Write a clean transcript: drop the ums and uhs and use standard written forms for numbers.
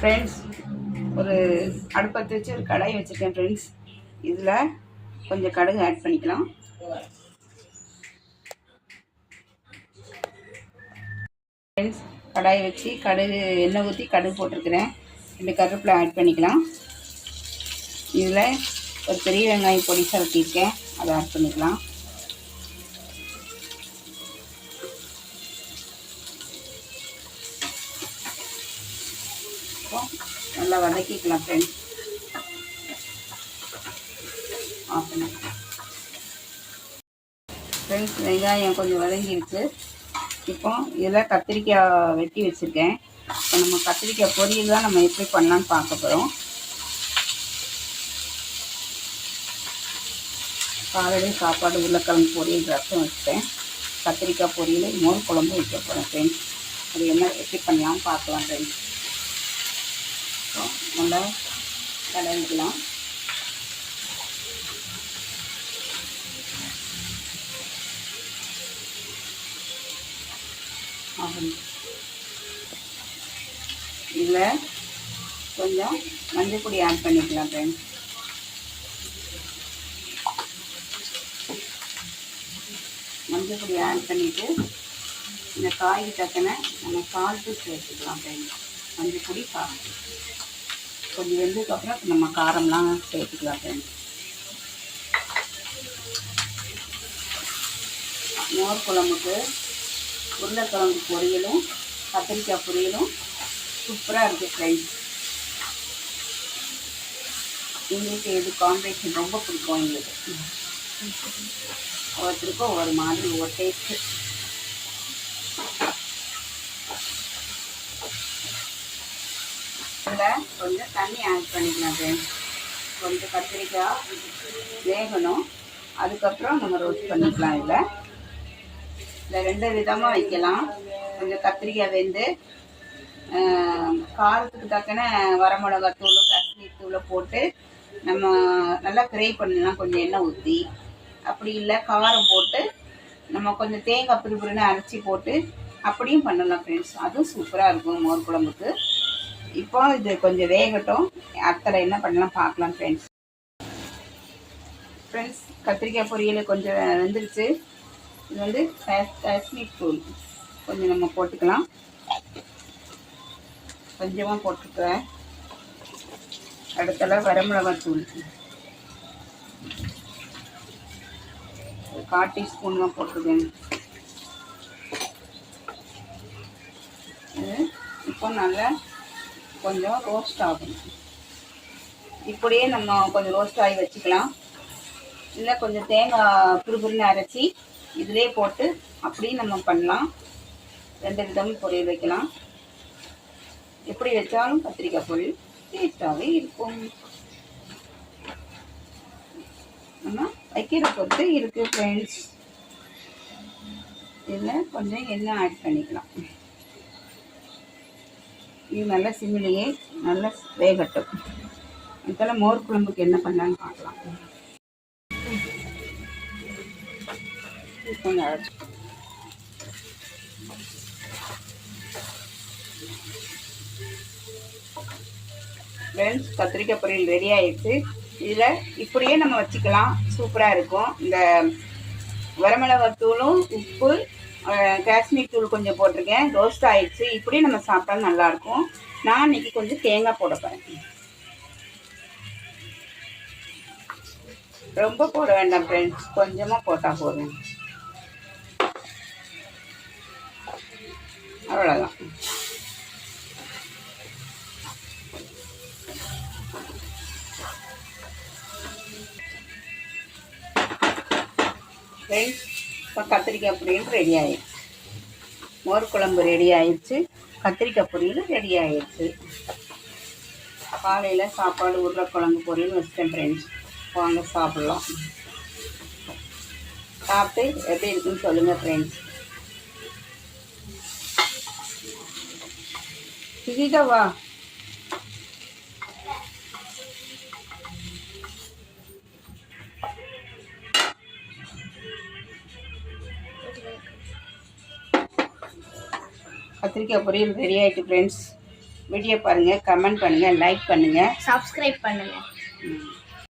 Friends, ஒரு அடுப்பத்தை வச்சு ஒரு கடாய் வச்சுருக்கேன் ஃப்ரெண்ட்ஸ். இதில் கொஞ்சம் கடுகு ஆட் பண்ணிக்கலாம். ஃப்ரெண்ட்ஸ், கடாயை வச்சு கடுகு எண்ணெய் ஊற்றி கடுகு போட்டிருக்கிறேன். 2 கருவேப்பிலை ஆட் பண்ணிக்கலாம். இதில் ஒரு பெரிய வெங்காயம் பொடிசாக வெட்டியிருக்கேன், அதை ஆட் பண்ணிக்கலாம். நல்லா வதக்கிக்கலாம் ஃப்ரெண்ட்ஸ். ஆஃப் பண்ணிக்கலாம் ஃப்ரெண்ட்ஸ். வெங்காயம் கொஞ்சம் வதங்கிடுச்சு. இப்போ இதில் கத்திரிக்காய் வெட்டி வச்சுருக்கேன். இப்போ நம்ம கத்திரிக்காய் பொரியல் தான் நம்ம எப்படி பண்ணலான்னு பார்க்க போகிறோம். காலையில் சாப்பாடு உருளைக்கிழங்கு பொரியல் ரசம் வச்சுட்டேன். கத்திரிக்காய் பொரியல் மோர் குழம்பு வைக்க போகிறேன் ஃப்ரெண்ட்ஸ். அது என்ன எப்படி பண்ணலாம்னு பார்க்கலாம் ஃப்ரெண்ட்ஸ். நல்லா கலந்துக்கலாம். இதில் கொஞ்சம் மஞ்சள் பொடி ஆட் பண்ணிக்கலாம் ஃப்ரெண்ட்ஸ். மஞ்சள் பொடி ஆட் பண்ணிவிட்டு இந்த காய்க்கு தக்கன நம்ம சால்ட்டு சேர்த்துக்கலாம் ஃப்ரெண்ட்ஸ். மஞ்சள் பொடி சால்ட்டு கொஞ்சம் வெந்ததுக்கப்புறம் நம்ம காரம்லாம் சேர்த்துக்கலாம் ஃப்ரெண்ட்ஸ். மோர் குழம்புக்கு உருளைக்கிழங்கு பொரியலும் கத்திரிக்காய் பொரியலும் சூப்பராக இருக்குது ஃப்ரெண்ட்ஸ். எங்களுக்கு எது காம்பினேஷன் ரொம்ப பிடிக்கும். எங்களுக்கு ஒவ்வொருத்தருக்கும் ஒவ்வொரு மாதிரி ஒவ்வொரு டேஸ்ட்டு. இதில் கொஞ்சம் தண்ணி ஆட் பண்ணிக்கலாம் ஃப்ரெண்ட்ஸ். கொஞ்சம் கத்திரிக்காய் வேகணும், அதுக்கப்புறம் நம்ம ரோஸ்ட் பண்ணிக்கலாம். இதில் 2 விதமாக வைக்கலாம். கொஞ்சம் கத்திரிக்காய் வெந்து காரத்துக்கு தக்கன வரமிளகாத்தூள் காஷ்மீர் தூளை போட்டு நம்ம நல்லா ஃப்ரை பண்ணலாம். கொஞ்சம் எண்ணெய் ஊற்றி, அப்படி இல்லை காரம் போட்டு நம்ம கொஞ்சம் தேங்காய் பிரிபிரின்னு அரைச்சி போட்டு அப்படியும் பண்ணலாம் ஃப்ரெண்ட்ஸ். அதுவும் சூப்பராக இருக்கும் மோர் குழம்புக்கு. இப்போ இது கொஞ்சம் வேகட்டும். அடுத்தல என்ன பண்ணலாம் பார்க்கலாம் ஃப்ரெண்ட்ஸ். ஃப்ரெண்ட்ஸ், கத்திரிக்காய் பொரியல் கொஞ்சம் வெந்துருச்சு. இது வந்து காஷ்மீர் தூள் கொஞ்சம் நம்ம போட்டுக்கலாம். கொஞ்சமாக போட்டுக்கிறேன். அடுத்தல வரமிளகாய் தூள் 1/4 டீஸ்பூன் தான் போட்டிருக்கேன். இப்போ நல்லா கொஞ்சம் ரோஸ்ட் ஆகும். இப்படியே நம்ம கொஞ்சம் ரோஸ்ட் ஆகி வச்சுக்கலாம். இல்லை கொஞ்சம் தேங்காய் பிரிபிரின்னு அரைச்சி இதிலே போட்டு அப்படியும் நம்ம பண்ணலாம். 2 விதமும் பொரியல் வைக்கலாம். எப்படி வச்சாலும் கத்திரிக்காய் பொரியல் டேஸ்டாகவே இருக்கும். நம்ம வைக்கிற பொறுத்து இருக்குது ஃப்ரெண்ட்ஸ். இதில் கொஞ்சம் எண்ணெய் ஆட் பண்ணிக்கலாம். இது நல்லா சிம்மிலேயே நல்லா வேகட்டும். இதெல்லாம் மோர் குழம்புக்கு என்ன பண்ணலான்னு பார்க்கலாம். கொஞ்சம் அரைச்சி ஃப்ரெண்ட்ஸ், கத்திரிக்காய் பொரியல் ரெடி ஆகிடுச்சு. இதில் இப்படியே நம்ம வச்சுக்கலாம், சூப்பராக இருக்கும். இந்த வரமிளகாத்தூளும் உப்பு காஷ்மீர் தூள் கொஞ்சம் போட்டிருக்கேன், ரோஸ்ட் ஆகிடுச்சு. இப்படியே நம்ம சாப்பிட்டா நல்லாயிருக்கும். நான் இன்றைக்கி கொஞ்சம் தேங்காய் போட போகிறேன். ரொம்ப போட வேண்டாம் ஃப்ரெண்ட்ஸ், கொஞ்சமாக போட்டால் போதும். அவ்வளோதான். ஃப்ரெண்ட்ஸ், இப்போ கத்திரிக்காய் பொரியல் ரெடி ஆயிடுச்சு. மோர் குழம்பு ரெடி ஆயிடுச்சு. கத்திரிக்காய் பொரியல் ரெடி ஆயிடுச்சு. காலையில் சாப்பாடு உருளைக்கிழங்கு பொரியல் வச்சுட்டேன் ஃப்ரெண்ட்ஸ். வாங்க சாப்பிட்லாம். சாப்பிட்டு எப்படி இருக்குன்னு சொல்லுங்கள் ஃப்ரெண்ட்ஸ். சுஜிதா வா. கத்திரிக்காய் பொரியல் ரெடி ஆகிட்டு ஃப்ரெண்ட்ஸ். வீடியோ பாருங்கள், கமெண்ட் பண்ணுங்கள், லைக் பண்ணுங்கள், சப்ஸ்கிரைப் பண்ணுங்கள்.